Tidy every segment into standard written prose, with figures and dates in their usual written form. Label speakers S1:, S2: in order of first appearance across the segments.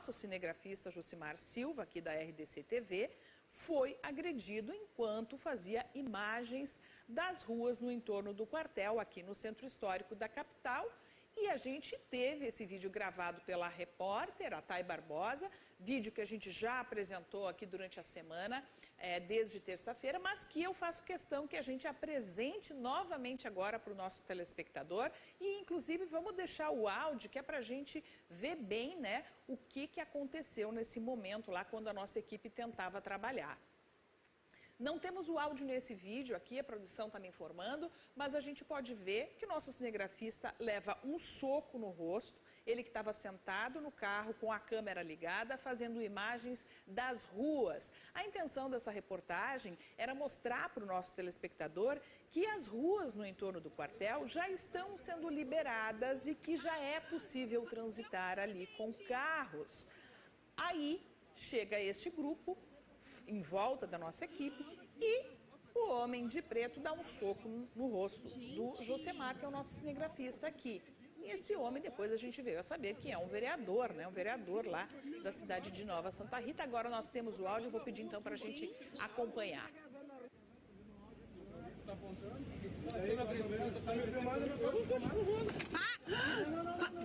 S1: nosso cinegrafista Josimar Silva, aqui da RDC TV, foi agredido enquanto fazia imagens das ruas no entorno do quartel, aqui no centro histórico da capital. E a gente teve esse vídeo gravado pela repórter, a Thay Barbosa, vídeo que a gente já apresentou aqui durante a semana, desde terça-feira, mas que eu faço questão que a gente apresente novamente agora para o nosso telespectador. E, inclusive, vamos deixar o áudio, que é para a gente ver bem, né, o que aconteceu nesse momento lá, quando a nossa equipe tentava trabalhar. Não temos o áudio nesse vídeo aqui, a produção está me informando, mas a gente pode ver que o nosso cinegrafista leva um soco no rosto, ele que estava sentado no carro com a câmera ligada, fazendo imagens das ruas. A intenção dessa reportagem era mostrar para o nosso telespectador que as ruas no entorno do quartel já estão sendo liberadas e que já é possível transitar ali com carros. Aí chega este grupo em volta da nossa equipe e o homem de preto dá um soco no rosto do Josemar, que é o nosso cinegrafista aqui. E esse homem, depois a gente veio a saber que é um vereador, né? Um vereador lá da cidade de Nova Santa Rita. Agora nós temos o áudio, eu vou pedir então para a gente acompanhar.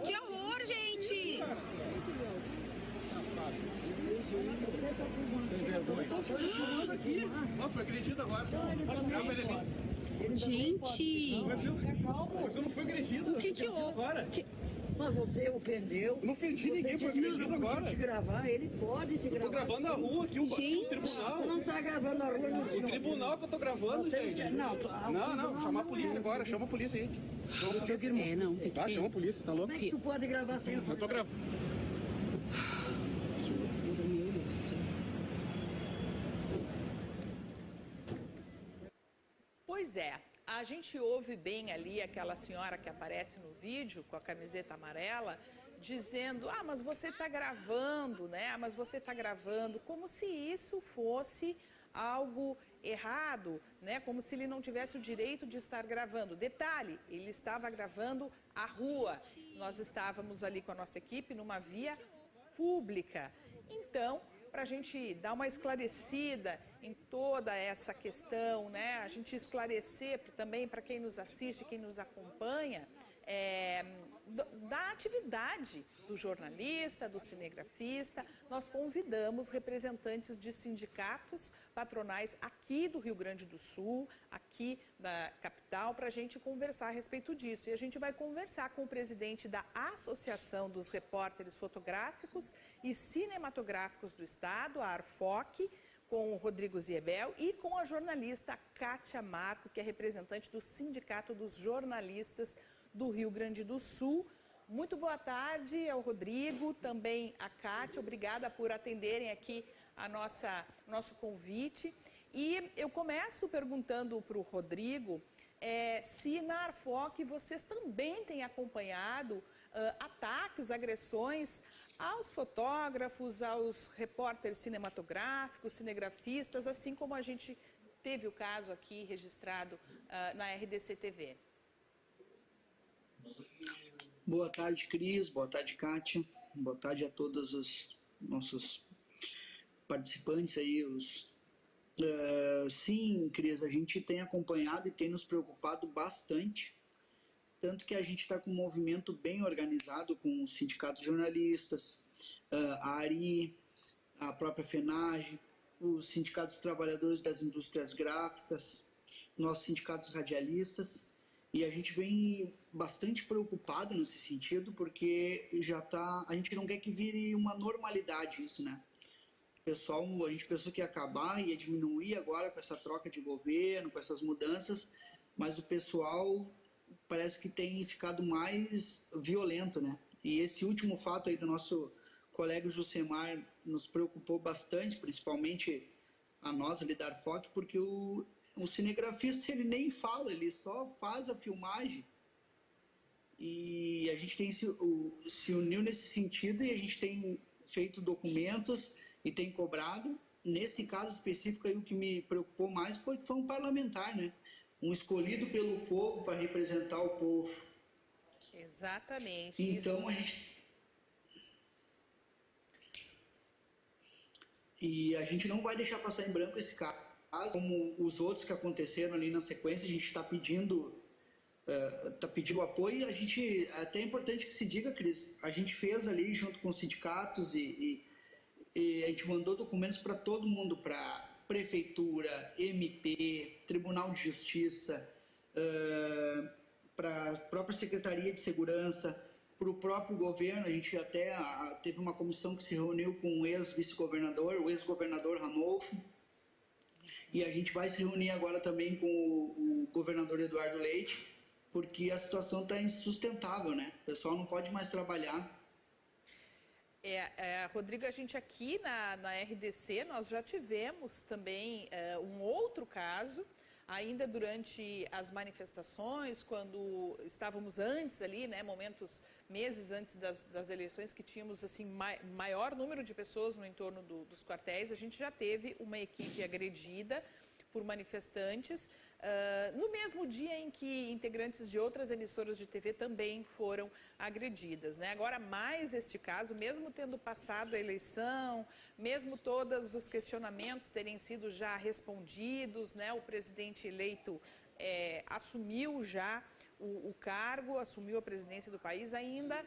S2: Que horror, gente!
S3: Foi agredido agora.
S2: Gente!
S3: Você não foi agredido.
S2: O que houve?
S4: Mas você ofendeu.
S3: Eu não ofendi ninguém, foi agredido agora.
S4: Te gravar, ele pode te gravar.
S3: Eu tô gravando na rua aqui, o tribunal.
S4: Tu não tá gravando na rua no
S3: O tribunal que eu tô gravando, gente. Não, chama a polícia agora, chama a polícia aí. Chama a polícia.
S2: Não, tem que ser.
S3: Chama a polícia, tá louco?
S4: Como é que tu pode gravar sem
S3: Eu tô gravando.
S2: Que loucura, meu Deus do céu.
S1: Pois é, a gente ouve bem ali aquela senhora que aparece no vídeo com a camiseta amarela dizendo: ah, mas você está gravando, né? Ah, mas você está gravando, como se isso fosse algo errado, né? Como se ele não tivesse o direito de estar gravando. Detalhe, ele estava gravando a rua. Nós estávamos ali com a nossa equipe numa via pública. Então, para a gente dar uma esclarecida em toda essa questão, né? A gente esclarecer também para quem nos assiste, quem nos acompanha, da atividade do jornalista, do cinegrafista. Nós convidamos representantes de sindicatos patronais aqui do Rio Grande do Sul, aqui da capital, para a gente conversar a respeito disso. E a gente vai conversar com o presidente da Associação dos Repórteres Fotográficos e Cinematográficos do Estado, a ARFOC, com o Rodrigo Ziebel, e com a jornalista Kátia Marco, que é representante do Sindicato dos Jornalistas do Rio Grande do Sul. Muito boa tarde ao Rodrigo, também a Kátia, obrigada por atenderem aqui a nosso convite. E eu começo perguntando para o Rodrigo se na ARFOC vocês também têm acompanhado ataques, agressões aos fotógrafos, aos repórteres cinematográficos, cinegrafistas, assim como a gente teve o caso aqui registrado na RDC TV.
S5: Boa tarde, Cris. Boa tarde, Kátia. Boa tarde a todos os nossos participantes aí. Sim, Cris, a gente tem acompanhado e tem nos preocupado bastante. Tanto que a gente está com um movimento bem organizado com o Sindicato de Jornalistas, a ARI, a própria FENAGE, os sindicatos trabalhadores das indústrias gráficas, nossos sindicatos radialistas. E a gente vem bastante preocupado nesse sentido, porque a gente não quer que vire uma normalidade isso, né? Pessoal, a gente pensou que ia acabar, ia diminuir agora com essa troca de governo, com essas mudanças, mas o pessoal parece que tem ficado mais violento, né? E esse último fato aí do nosso colega Josemar nos preocupou bastante, principalmente a nós ali da ARFOC, porque o cinegrafista ele nem fala, ele só faz a filmagem. E a gente tem se uniu nesse sentido e a gente tem feito documentos e tem cobrado. Nesse caso específico aí, o que me preocupou mais foi que foi um parlamentar, né? Um escolhido pelo povo para representar o povo.
S1: Exatamente.
S5: Então
S1: isso.
S5: a gente... E a gente não vai deixar passar em branco esse caso, como os outros que aconteceram ali na sequência. A gente está pedindo apoio. A gente, até é importante que se diga, Cris, a gente fez ali junto com os sindicatos e a gente mandou documentos para todo mundo, para prefeitura, MP, Tribunal de Justiça, para a própria Secretaria de Segurança, para o próprio governo. A gente até teve uma comissão que se reuniu com o ex-vice-governador, o ex-governador Ranolfo, e a gente vai se reunir agora também com o governador Eduardo Leite, porque a situação está insustentável, né? O pessoal não pode mais trabalhar.
S1: Rodrigo, a gente aqui na RDC, nós já tivemos também um outro caso, ainda durante as manifestações, quando estávamos antes ali, né, meses antes das eleições, que tínhamos assim maior número de pessoas no entorno dos quartéis, a gente já teve uma equipe agredida por manifestantes, no mesmo dia em que integrantes de outras emissoras de TV também foram agredidas, né? Agora, mais este caso, mesmo tendo passado a eleição, mesmo todos os questionamentos terem sido já respondidos, né? O presidente eleito assumiu já o cargo, assumiu a presidência do país, ainda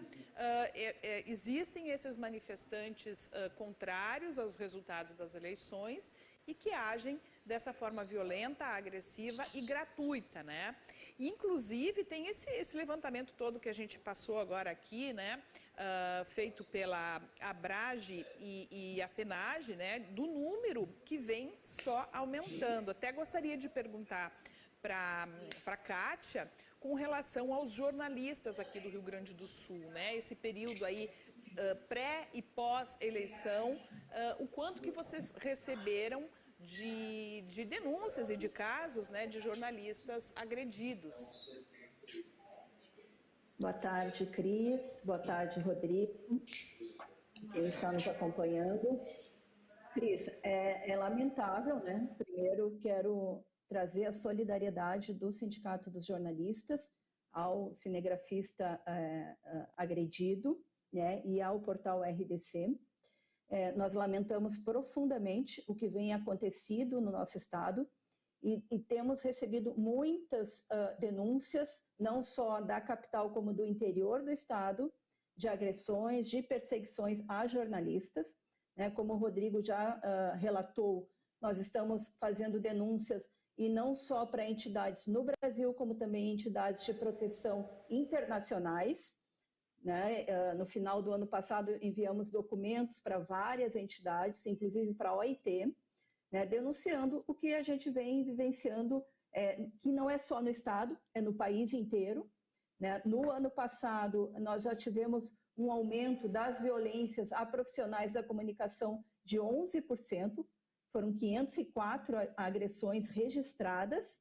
S1: existem esses manifestantes contrários aos resultados das eleições e que agem dessa forma violenta, agressiva e gratuita, né? Inclusive, tem esse levantamento todo que a gente passou agora aqui, né? Feito pela Abrage e a FENAGE, né? Do número que vem só aumentando. Até gostaria de perguntar para a Kátia com relação aos jornalistas aqui do Rio Grande do Sul, né? Esse período aí pré e pós-eleição, o quanto que vocês receberam de denúncias e de casos, né, de jornalistas agredidos.
S6: Boa tarde, Cris. Boa tarde, Rodrigo, quem está nos acompanhando. Cris, é lamentável, né? Primeiro, quero trazer a solidariedade do Sindicato dos Jornalistas ao cinegrafista agredido, né, e ao portal RDC. Nós lamentamos profundamente o que vem acontecido no nosso estado e temos recebido muitas denúncias, não só da capital como do interior do estado, de agressões, de perseguições a jornalistas, né? Como o Rodrigo já relatou, nós estamos fazendo denúncias e não só para entidades no Brasil, como também entidades de proteção internacionais. Né? No final do ano passado, enviamos documentos para várias entidades, inclusive para a OIT, né? Denunciando o que a gente vem vivenciando, que não é só no Estado, é no país inteiro. Né? No ano passado, nós já tivemos um aumento das violências a profissionais da comunicação de 11%, foram 504 agressões registradas.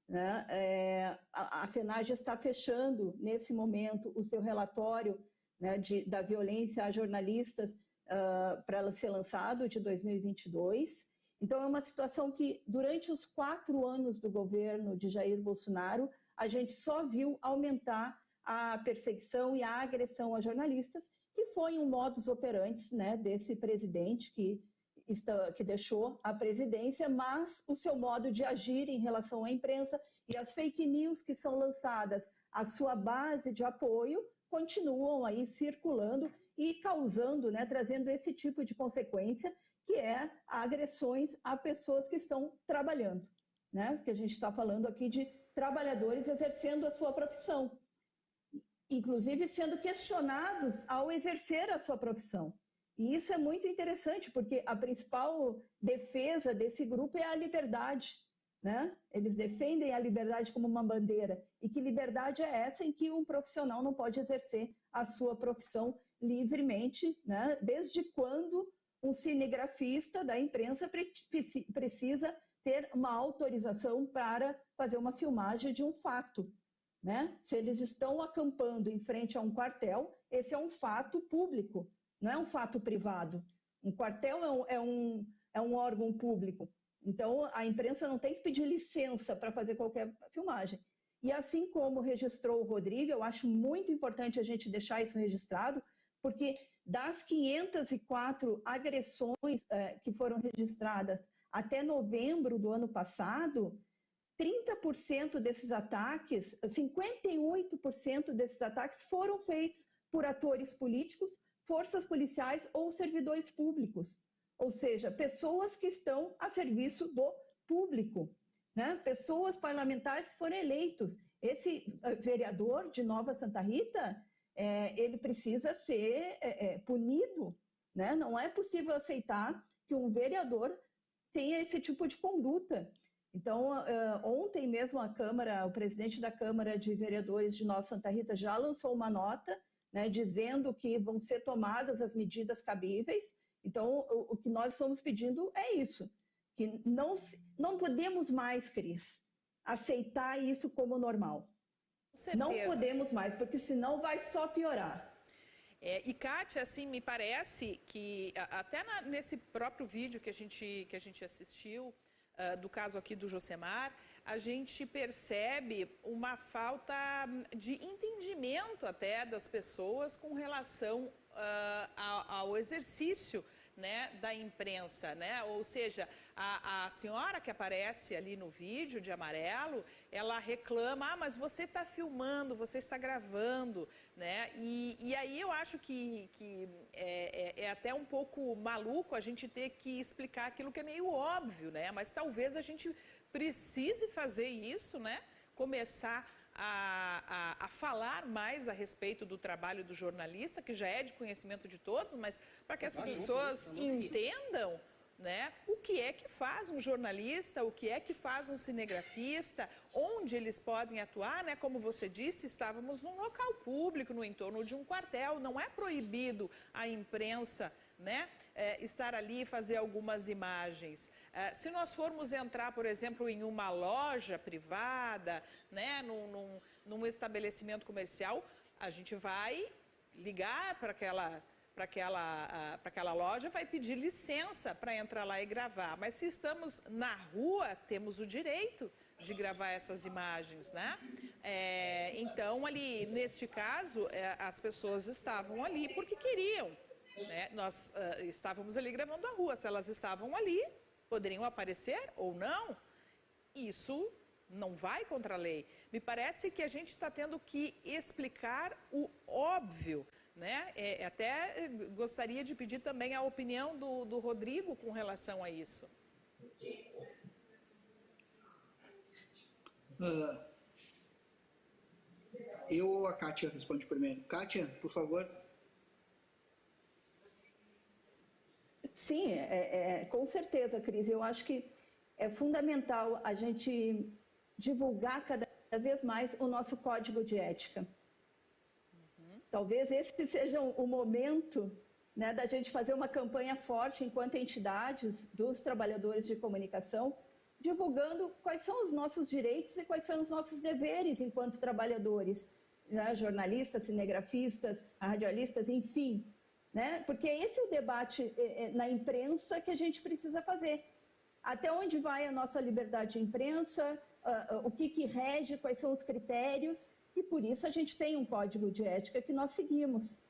S6: Né? A FENAGE está fechando, nesse momento, o seu relatório, né, da violência a jornalistas para ser lançado, de 2022. Então, é uma situação que, durante os 4 anos do governo de Jair Bolsonaro, a gente só viu aumentar a perseguição e a agressão a jornalistas, que foi um modus operandi, né, desse presidente que deixou a presidência, mas o seu modo de agir em relação à imprensa e as fake news que são lançadas à sua base de apoio continuam aí circulando e causando, né, trazendo esse tipo de consequência, que é agressões a pessoas que estão trabalhando, né? Porque a gente está falando aqui de trabalhadores exercendo a sua profissão, inclusive sendo questionados ao exercer a sua profissão. E isso é muito interessante, porque a principal defesa desse grupo é a liberdade, né? Eles defendem a liberdade como uma bandeira. E que liberdade é essa em que um profissional não pode exercer a sua profissão livremente, né? Desde quando um cinegrafista da imprensa precisa ter uma autorização para fazer uma filmagem de um fato, né? Se eles estão acampando em frente a um quartel, esse é um fato público. Não é um fato privado. Um quartel é um órgão público. Então, a imprensa não tem que pedir licença para fazer qualquer filmagem. E assim como registrou o Rodrigo, eu acho muito importante a gente deixar isso registrado, porque das 504 agressões que foram registradas até novembro do ano passado, 30% desses ataques, 58% desses ataques foram feitos por atores políticos, forças policiais ou servidores públicos. Ou seja, pessoas que estão a serviço do público, né? Pessoas parlamentares que foram eleitos. Esse vereador de Nova Santa Rita, ele precisa ser punido, né? Não é possível aceitar que um vereador tenha esse tipo de conduta. Então, ontem mesmo o presidente da Câmara de Vereadores de Nova Santa Rita já lançou uma nota, né, dizendo que vão ser tomadas as medidas cabíveis. Então, o que nós estamos pedindo é isso, que não podemos mais, Cris, aceitar isso como normal. Não podemos mais, porque senão vai só piorar.
S1: E, Kátia, assim, me parece que até nesse próprio vídeo que a gente assistiu, do caso aqui do Josemar, a gente percebe uma falta de entendimento até das pessoas com relação ao exercício, né, da imprensa, né? Ou seja, a senhora que aparece ali no vídeo de amarelo, ela reclama, mas você está filmando, você está gravando, né? E aí eu acho que é até um pouco maluco a gente ter que explicar aquilo que é meio óbvio, né? Mas talvez a gente precise fazer isso, né? Começar a falar mais a respeito do trabalho do jornalista, que já é de conhecimento de todos, mas para que as pessoas entendam, né, o que é que faz um jornalista, o que é que faz um cinegrafista, onde eles podem atuar, né? Como você disse, estávamos num local público, no entorno de um quartel, não é proibido a imprensa, né, estar ali e fazer algumas imagens. Se nós formos entrar, por exemplo, em uma loja privada, né, num estabelecimento comercial, a gente vai ligar para aquela loja, vai pedir licença para entrar lá e gravar. Mas se estamos na rua, temos o direito de gravar essas imagens, né? Então, ali, neste caso, as pessoas estavam ali porque queriam, né? Nós estávamos ali gravando a rua. Se elas estavam ali, poderiam aparecer ou não. Isso não vai contra a lei. Me parece que a gente está tendo que explicar o óbvio, né? Até gostaria de pedir também a opinião do Rodrigo com relação a isso.
S5: Eu ou a Kátia responde primeiro? Kátia, por favor.
S6: Sim, com certeza, Cris. Eu acho que é fundamental a gente divulgar cada vez mais o nosso código de ética. Talvez esse seja o momento, né, da gente fazer uma campanha forte enquanto entidades dos trabalhadores de comunicação, divulgando quais são os nossos direitos e quais são os nossos deveres enquanto trabalhadores, né, jornalistas, cinegrafistas, radialistas, enfim. Né? Porque esse é o debate na imprensa que a gente precisa fazer. Até onde vai a nossa liberdade de imprensa, o que rege, quais são os critérios, e por isso a gente tem um código de ética que nós seguimos.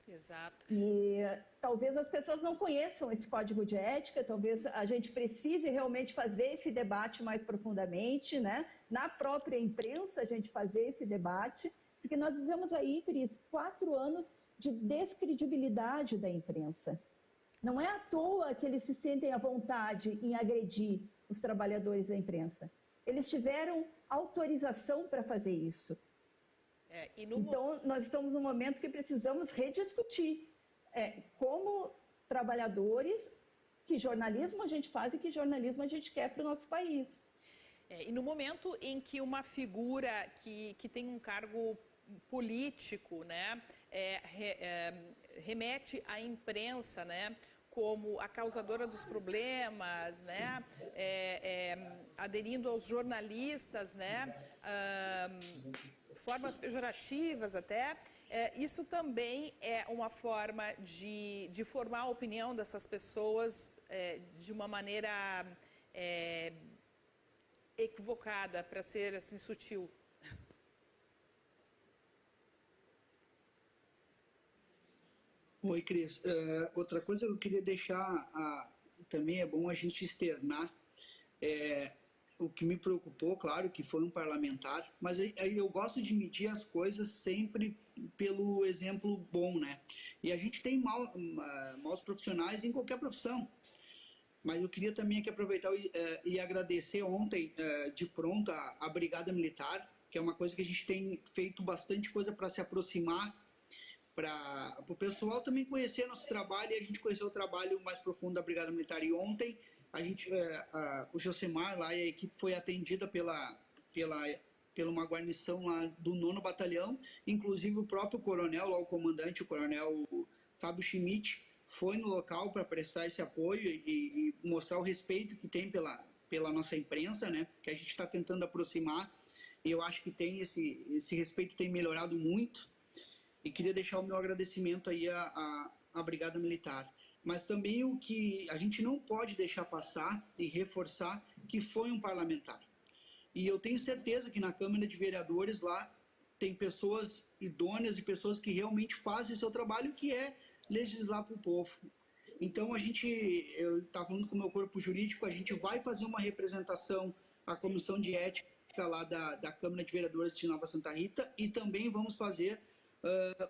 S1: Exato.
S6: E talvez as pessoas não conheçam esse código de ética, talvez a gente precise realmente fazer esse debate mais profundamente, né? Na própria imprensa a gente fazer esse debate, porque nós vivemos aí, Cris, 4 anos de descredibilidade da imprensa. Não é à toa que eles se sentem à vontade em agredir os trabalhadores da imprensa. Eles tiveram autorização para fazer isso. Então, nós estamos num momento que precisamos rediscutir como trabalhadores, que jornalismo a gente faz e que jornalismo a gente quer para o nosso país.
S1: E no momento em que uma figura que tem um cargo político, né, remete à imprensa, né, como a causadora dos problemas, né, aderindo aos jornalistas, né, formas pejorativas até, isso também é uma forma de formar a opinião dessas pessoas de uma maneira equivocada, para ser assim sutil.
S5: Oi, Cris. Outra coisa que eu queria deixar, também é bom a gente externar, o que me preocupou, claro, que foi um parlamentar, mas aí eu gosto de medir as coisas sempre pelo exemplo bom, né? E a gente tem maus profissionais em qualquer profissão, mas eu queria também aqui aproveitar e agradecer ontem, de pronto, a Brigada Militar, que é uma coisa que a gente tem feito bastante coisa para se aproximar, para o pessoal também conhecer nosso trabalho e a gente conhecer o trabalho mais profundo da Brigada Militar. E ontem o Josemar lá e a equipe foi atendida pela uma guarnição lá do 9º Batalhão, inclusive o próprio coronel, lá o comandante, o coronel Fábio Schmidt, foi no local para prestar esse apoio e mostrar o respeito que tem pela nossa imprensa, né? Que a gente está tentando aproximar, e eu acho que esse respeito tem melhorado muito. E queria deixar o meu agradecimento aí à Brigada Militar. Mas também o que a gente não pode deixar passar e reforçar que foi um parlamentar. E eu tenho certeza que na Câmara de Vereadores lá tem pessoas idôneas e pessoas que realmente fazem seu trabalho, que é legislar para o povo. Então eu estava falando com o meu corpo jurídico, a gente vai fazer uma representação à Comissão de Ética lá da Câmara de Vereadores de Nova Santa Rita, e também vamos fazer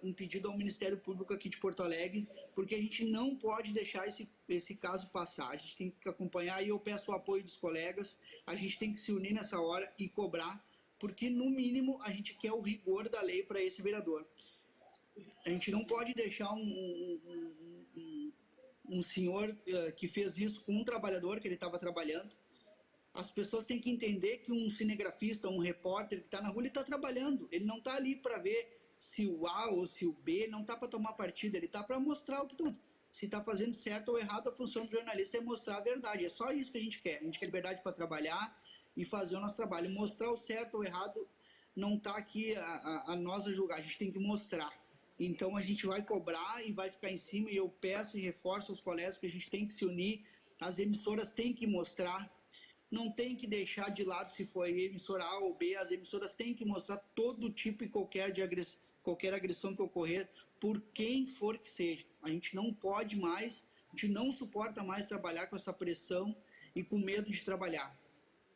S5: um pedido ao Ministério Público aqui de Porto Alegre, porque a gente não pode deixar esse caso passar. A gente tem que acompanhar, e eu peço o apoio dos colegas, a gente tem que se unir nessa hora e cobrar, porque no mínimo a gente quer o rigor da lei para esse vereador. A gente não pode deixar um senhor que fez isso com um trabalhador que ele estava trabalhando. As pessoas têm que entender que um cinegrafista, um repórter que está na rua, ele está trabalhando, ele não está ali para ver se o A ou se o B, não está para tomar partido, ele está para mostrar o que está. Se está fazendo certo ou errado, a função do jornalista é mostrar a verdade. É só isso que a gente quer. A gente quer liberdade para trabalhar e fazer o nosso trabalho. Mostrar o certo ou errado não está aqui a nós a julgar, a gente tem que mostrar. Então a gente vai cobrar e vai ficar em cima, e eu peço e reforço aos colegas que a gente tem que se unir, as emissoras têm que mostrar, não tem que deixar de lado se foi emissora A ou B, as emissoras têm que mostrar todo tipo e qualquer agressão que ocorrer, por quem for que seja. A gente não pode mais, a gente não suporta mais trabalhar com essa pressão e com medo de trabalhar.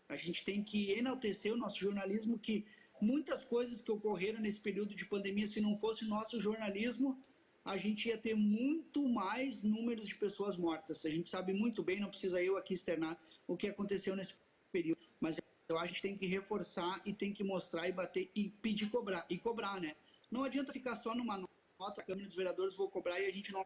S5: A gente tem que enaltecer o nosso jornalismo, que muitas coisas que ocorreram nesse período de pandemia, se não fosse o nosso jornalismo, a gente ia ter muito mais números de pessoas mortas. A gente sabe muito bem, não precisa eu aqui externar o que aconteceu nesse período, mas eu acho que a gente tem que reforçar e tem que mostrar e bater e pedir cobrar, né? Não adianta ficar só numa nota, a Câmara dos Vereadores, vou cobrar e a gente não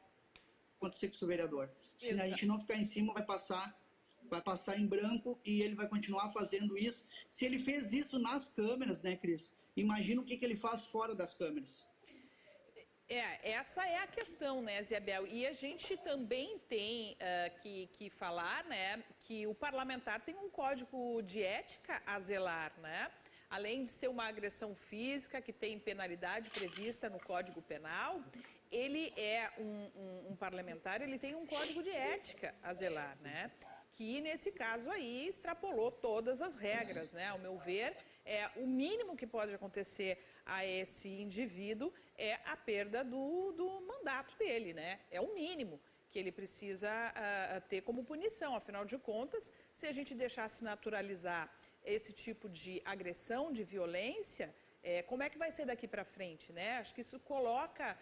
S5: acontecer com o seu vereador. Se a gente não ficar em cima, vai passar em branco e ele vai continuar fazendo isso. Se ele fez isso nas câmeras, né, Cris? Imagina o que ele faz fora das câmeras.
S1: Essa é a questão, né, Ziabel? E a gente também tem que falar, né, que o parlamentar tem um código de ética a zelar, né? Além de ser uma agressão física, que tem penalidade prevista no Código Penal, ele é um parlamentar, ele tem um código de ética a zelar, né? Que, nesse caso aí, extrapolou todas as regras, né? Ao meu ver, o mínimo que pode acontecer a esse indivíduo é a perda do mandato dele, né? É o mínimo que ele precisa ter como punição. Afinal de contas, se a gente deixasse naturalizar esse tipo de agressão, de violência, como é que vai ser daqui para frente, né? Acho que isso coloca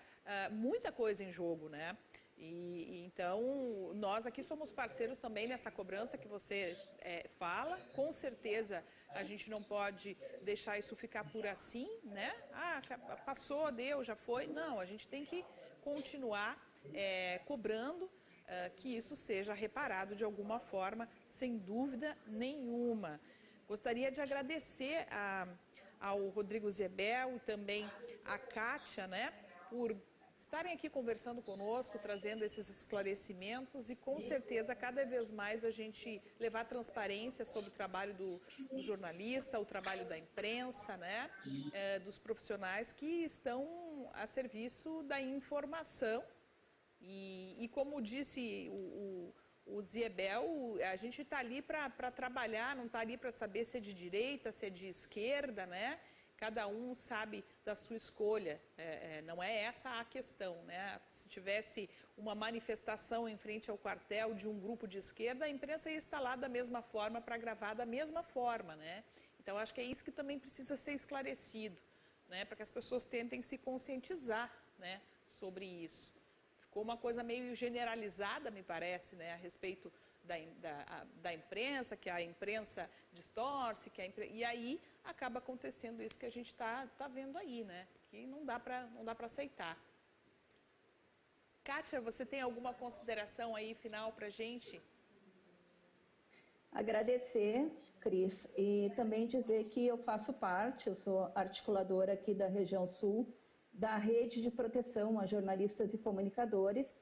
S1: muita coisa em jogo, né? Então, nós aqui somos parceiros também nessa cobrança que você fala. Com certeza, a gente não pode deixar isso ficar por assim, né? Passou, deu, já foi. Não, a gente tem que continuar cobrando que isso seja reparado de alguma forma, sem dúvida nenhuma. Gostaria de agradecer ao Rodrigo Ziebel e também à Kátia, né, por estarem aqui conversando conosco, trazendo esses esclarecimentos, e com certeza cada vez mais a gente levar transparência sobre o trabalho do jornalista, o trabalho da imprensa, né, dos profissionais que estão a serviço da informação. E como disse o Ziebel, a gente está ali para trabalhar, não está ali para saber se é de direita, se é de esquerda, né? cada um sabe da sua escolha, não é essa a questão, né? Se tivesse uma manifestação em frente ao quartel de um grupo de esquerda, a imprensa ia estar lá da mesma forma para gravar da mesma forma, né? Então, acho que é isso que também precisa ser esclarecido, né? Para que as pessoas tentem se conscientizar, né, sobre isso. Ficou uma coisa meio generalizada, me parece, né, a respeito da imprensa, que a imprensa distorce, e aí acaba acontecendo isso que a gente tá vendo aí, né? Que não dá para aceitar. Kátia, você tem alguma consideração aí final para a gente?
S6: Agradecer, Cris, e também dizer que eu faço parte, eu sou articuladora aqui da região sul, da Rede de Proteção a Jornalistas e Comunicadores,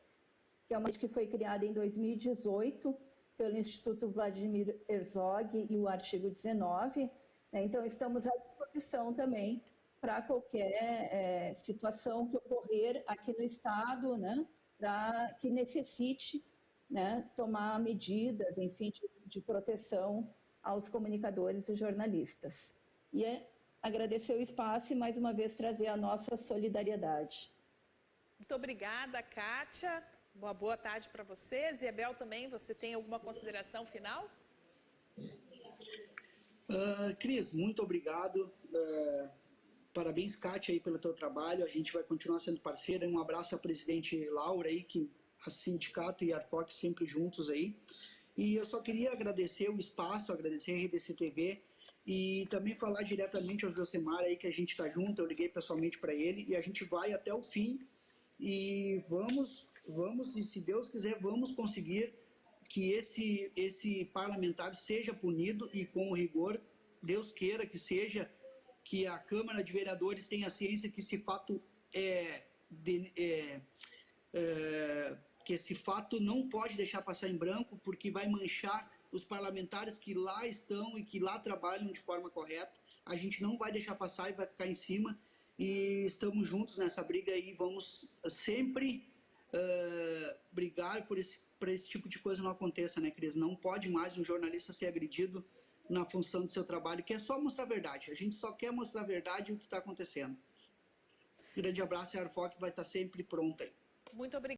S6: que é uma rede que foi criada em 2018 pelo Instituto Vladimir Herzog e o artigo 19. Né? Então, estamos à disposição também para qualquer situação que ocorrer aqui no Estado, né? Para que necessite, né, tomar medidas, enfim, de proteção aos comunicadores e jornalistas. E agradecer o espaço e, mais uma vez, trazer a nossa solidariedade.
S1: Muito obrigada, Kátia. Uma boa tarde para vocês. E, Abel, também, você tem alguma consideração final?
S5: Cris, muito obrigado. Parabéns, Kátia, aí, pelo teu trabalho. A gente vai continuar sendo parceira. Um abraço à presidente Laura, aí, que a sindicato e a Arfoc sempre juntos aí. E eu só queria agradecer o espaço, agradecer a RBC TV e também falar diretamente ao Josemar aí que a gente está junto. Eu liguei pessoalmente para ele e a gente vai até o fim e vamos, e se Deus quiser, vamos conseguir que esse parlamentar seja punido e com rigor. Deus queira que seja, que a Câmara de Vereadores tenha ciência que esse fato que esse fato não pode deixar passar em branco, porque vai manchar os parlamentares que lá estão e que lá trabalham de forma correta. A gente não vai deixar passar e vai ficar em cima. E estamos juntos nessa briga aí. Vamos sempre brigar para esse tipo de coisa não aconteça, né, Cris? Não pode mais um jornalista ser agredido na função do seu trabalho, que é só mostrar a verdade. A gente só quer mostrar a verdade e o que está acontecendo. Grande abraço e a Arfoc vai estar sempre pronta aí.
S1: Muito obrigada.